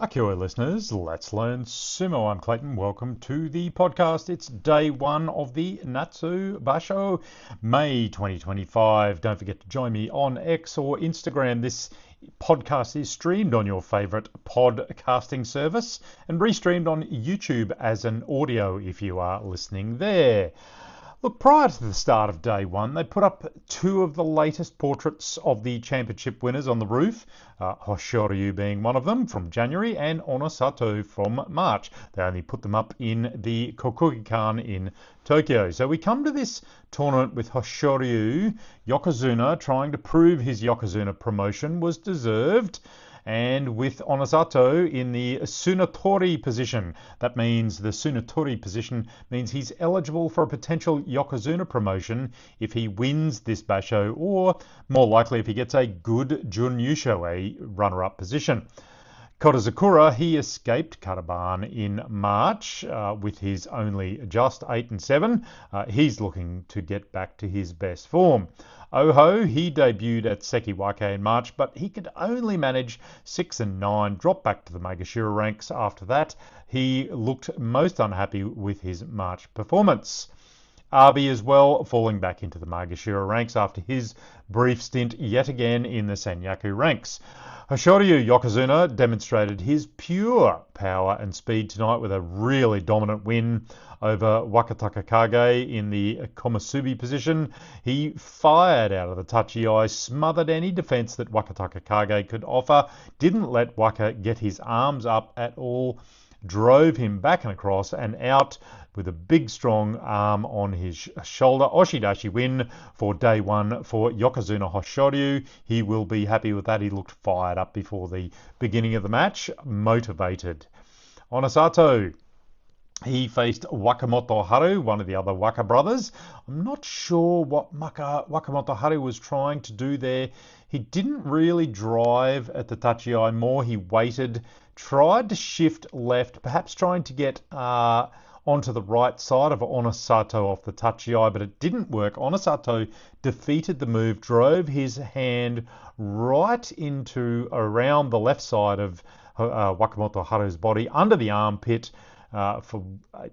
Akio listeners, let's learn sumo. I'm Clayton. Welcome to the podcast. It's day one of the Natsu Basho, May 2025. Don't forget to join me on X or Instagram. This podcast is streamed on your favourite podcasting service and restreamed on YouTube as an audio if you are listening there. Look, prior to the start of day one, they put up two of the latest portraits of the championship winners on the roof, Hoshoryu being one of them from January and Onosato from March. They only put them up in the Kokugikan in Tokyo. So we come to this tournament with Hoshoryu, Yokozuna, trying to prove his Yokozuna promotion was deserved, and with Onosato in the Tsunotori position. That means the Tsunotori position means he's eligible for a potential Yokozuna promotion if he wins this Basho, or more likely if he gets a good Junyusho, a runner-up position. Kodazakura, he escaped Karaban in March with his only just 8 and 7. He's looking to get back to his best form. Oho, he debuted at Sekiwake in March, but he could only manage 6 and 9, drop back to the Megashira ranks after that. He looked most unhappy with his March performance. Abi as well, falling back into the Megashira ranks after his brief stint yet again in the Senyaku ranks. Hoshoryu Yokozuna demonstrated his pure power and speed tonight with a really dominant win over Wakataka Kage in the Komusubi position. He fired out of the Tachi-Eye, smothered any defence that Wakataka Kage could offer, didn't let Waka get his arms up at all, drove him back and across and out with a big strong arm on his shoulder. Oshidashi win for day one for Yokozuna Hoshoryu. He will be happy with that. He looked fired up before the beginning of the match, motivated. Onosato, he faced Wakamoto Haru, one of the other Waka brothers. I'm not sure what Wakamoto Haru was trying to do there. He didn't really drive at the Tachi-Eye more. He waited, tried to shift left, perhaps trying to get onto the right side of Onosato off the Tachi-Eye, but it didn't work. Onosato defeated the move, drove his hand right into around the left side of Wakamoto Haru's body, under the armpit, for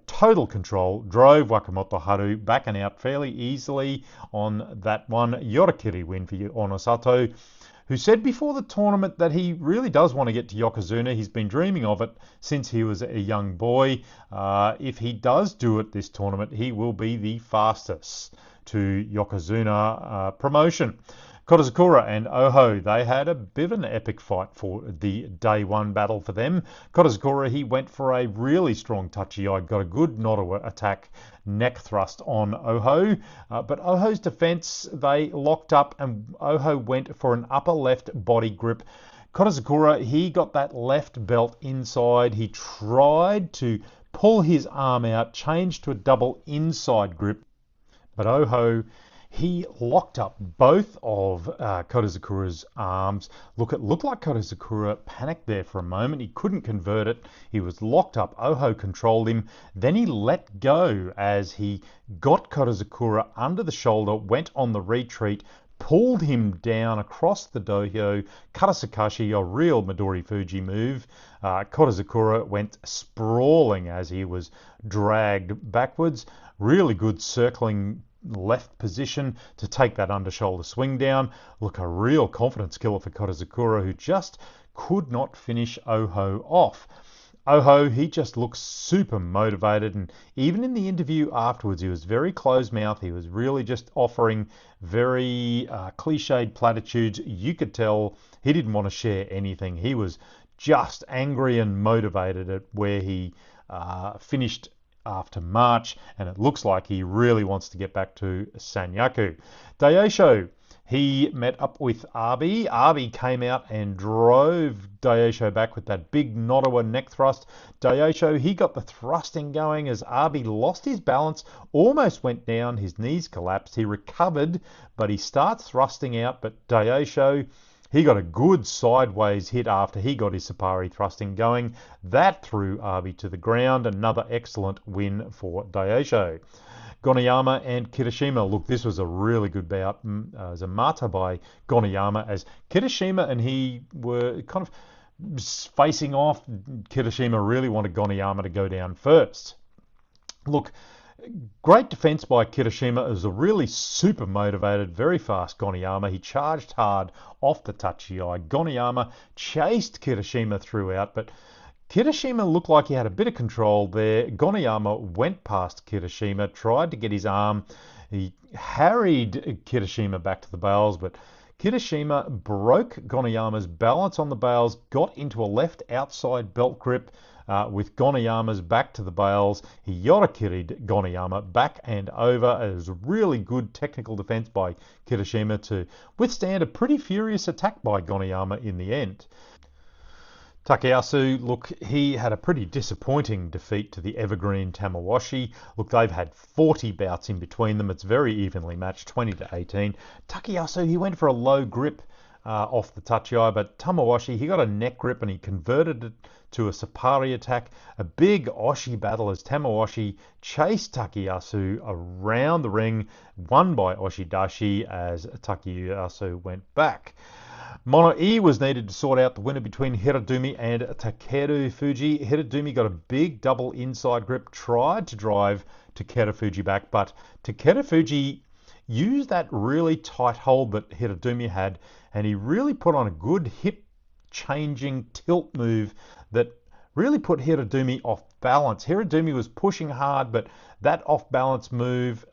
total control, drove Wakamoto Haru back and out fairly easily on that one. Yorakiri win for Onosato, who said before the tournament that he really does want to get to Yokozuna. He's been dreaming of it since he was a young boy. If he does do it this tournament, he will be the fastest to Yokozuna promotion. Kodazakura and Oho, they had a bit of an epic fight for the day one battle for them. Kodazakura, he went for a really strong Tachi-Eye, got a good Nodowa attack, neck thrust on Oho. But Oho's defense, they locked up and Oho went for an upper left body grip. Kodazakura, he got that left belt inside. He tried to pull his arm out, change to a double inside grip. But Oho, he locked up both of Kodazakura's arms. It looked like Kodazakura panicked there for a moment. He couldn't convert it. He was locked up. Oho controlled him. Then he let go as he got Kodazakura under the shoulder, went on the retreat, pulled him down across the dohyo. Karasakashi, a real Midori Fuji move. Kodazakura went sprawling as he was dragged backwards. Really good circling left position to take that under shoulder swing down. Look, a real confidence killer for Kodazakura, who just could not finish Oho off. Oho, he just looks super motivated, and even in the interview afterwards, he was very closed-mouthed. He was really just offering very cliched platitudes. You could tell he didn't want to share anything. He was just angry and motivated at where he finished after March, and it looks like he really wants to get back to Sanyaku. Daisho, he met up with Abi. Abi came out and drove Daisho back with that big Nodowa neck thrust. Daisho, he got the thrusting going as Abi lost his balance, almost went down, his knees collapsed. He recovered, but he starts thrusting out, but Daisho, He got a good sideways hit after he got his Sapari thrusting going. That threw Abi to the ground. Another excellent win for Daisho. Goneyama and Kirishima. Look, this was a really good bout. As a mata by Goneyama, as Kirishima and he were kind of facing off. Kirishima really wanted Goneyama to go down first. Look, great defence by Kirishima. It was a really super motivated, very fast Goneyama. He charged hard off the tachi-ai. Goneyama chased Kirishima throughout, but Kirishima looked like he had a bit of control there. Goneyama went past Kirishima, tried to get his arm. He harried Kirishima back to the bales, but Kirishima broke Goneyama's balance on the bales, got into a left outside belt grip with Goneyama's back to the bales. He yorakiri'd Goneyama back and over. It was a really good technical defence by Kirishima to withstand a pretty furious attack by Goneyama in the end. Takayasu, look, he had a pretty disappointing defeat to the evergreen Tamawashi. Look, they've had 40 bouts in between them. It's very evenly matched, 20-18. Takayasu, he went for a low grip off the tachi-ai, but Tamawashi, he got a neck grip and he converted it to a Sapari attack. A big Oshi battle as Tamawashi chased Takayasu around the ring, won by Oshidashi as Takayasu went back. Mono-e was needed to sort out the winner between Hiradumi and Takeru Fuji. Hiradumi got a big double inside grip, tried to drive Takeru Fuji back, but Takeru Fuji used that really tight hold that Hiradumi had, and he really put on a good hip-changing tilt move that really put Hiradumi off balance. Hiradumi was pushing hard, but that off-balance move,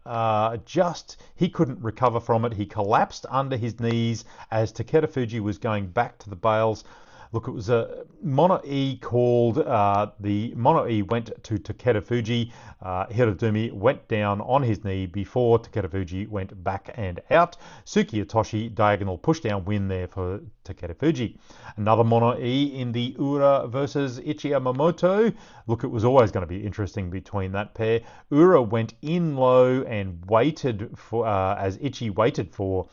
he couldn't recover from it. He collapsed under his knees as Takeru Fuji was going back to the bales. Look, it was a Mono-e called, the Mono-e went to Takeru Fuji. Hiradumi went down on his knee before Takeru Fuji went back and out. Suki Itoshi, diagonal pushdown win there for Takeru Fuji. Another Mono-e in the Ura versus Ichi Yamamoto. Look, it was always going to be interesting between that pair. Ura went in low and waited for, as Ichi waited for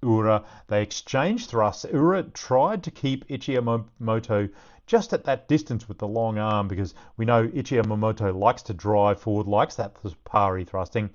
Ura. They exchanged thrusts. Ura tried to keep Ichi Yamamoto just at that distance with the long arm, because we know Ichi Yamamoto likes to drive forward, likes that Sapari thrusting.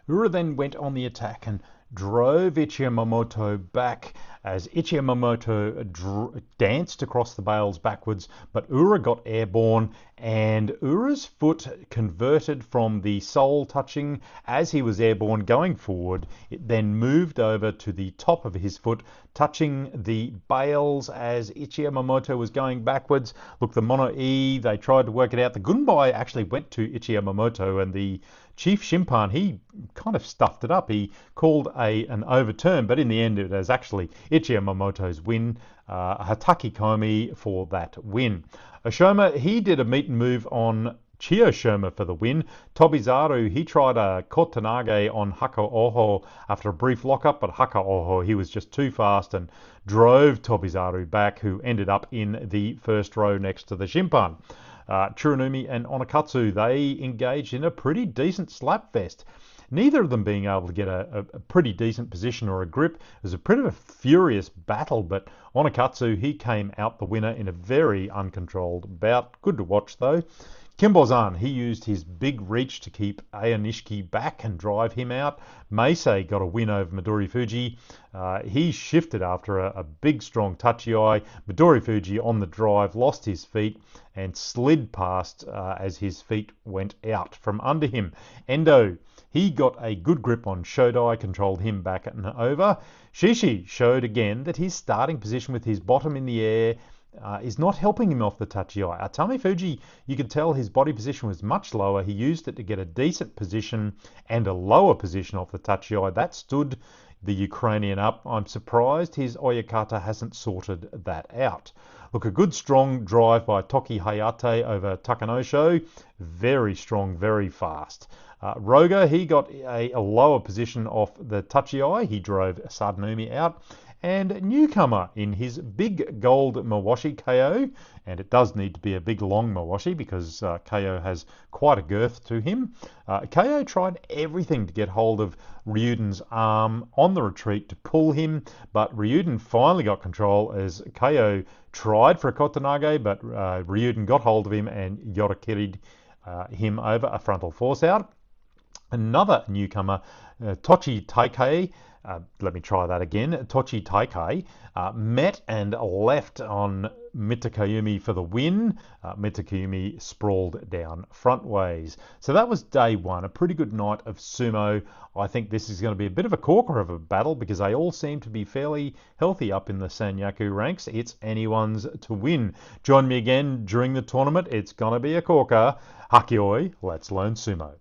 Ura then went on the attack and drove Ichi Yamamoto back as Ichi Yamamoto danced across the bales backwards, but Ura got airborne and Ura's foot converted from the sole touching as he was airborne going forward. It then moved over to the top of his foot, touching the bales as Ichi Yamamoto was going backwards. Look, the Mono-e, they tried to work it out. The Gunbai actually went to Ichi Yamamoto, and the Chief Shimpan, he kind of stuffed it up. He called an overturn, but in the end it was actually Ichi Yamamoto's win. Hataki Komi for that win. Oshoma, he did a meet and move on Chiyoshima for the win. Tobizaru, he tried a Kotanage on Haka Oho after a brief lockup, but Haka Oho, he was just too fast and drove Tobizaru back, who ended up in the first row next to the Shimpan. Tsurunumi and Onakatsu, they engaged in a pretty decent slapfest. Neither of them being able to get a pretty decent position or a grip. It was a pretty furious battle, but Onakatsu, he came out the winner in a very uncontrolled bout. Good to watch though. Kimbozan, he used his big reach to keep Aonishiki back and drive him out. Meisei got a win over Midori Fuji. He shifted after a big strong tachi-ai. Midori Fuji on the drive lost his feet and slid past as his feet went out from under him. Endo, he got a good grip on Shodai, controlled him back and over. Shishi showed again that his starting position with his bottom in the air is not helping him off the tachi-ai. Atami Fuji, you could tell his body position was much lower. He used it to get a decent position and a lower position off the tachi-ai. That stood the Ukrainian up. I'm surprised his Oyakata hasn't sorted that out. Look, a good strong drive by Toki Hayate over Takanosho. Very strong, very fast. Roga, he got a lower position off the Tachiai. He drove Sadnumi out. And newcomer in his big gold Mawashi KO, and it does need to be a big long Mawashi because KO has quite a girth to him. KO tried everything to get hold of Ryuden's arm on the retreat to pull him, but Ryuden finally got control as KO tried for a Kotanage, but Ryuden got hold of him and Yorakiri'd him over a frontal force out. Another newcomer, Tochi Taikei, let me try that again. Tochi Taikei met and left on Mitakayumi for the win. Mitakayumi sprawled down frontways. So that was day one, a pretty good night of sumo. I think this is going to be a bit of a corker of a battle because they all seem to be fairly healthy up in the Sanyaku ranks. It's anyone's to win. Join me again during the tournament. It's going to be a corker. Hakioi, let's learn sumo.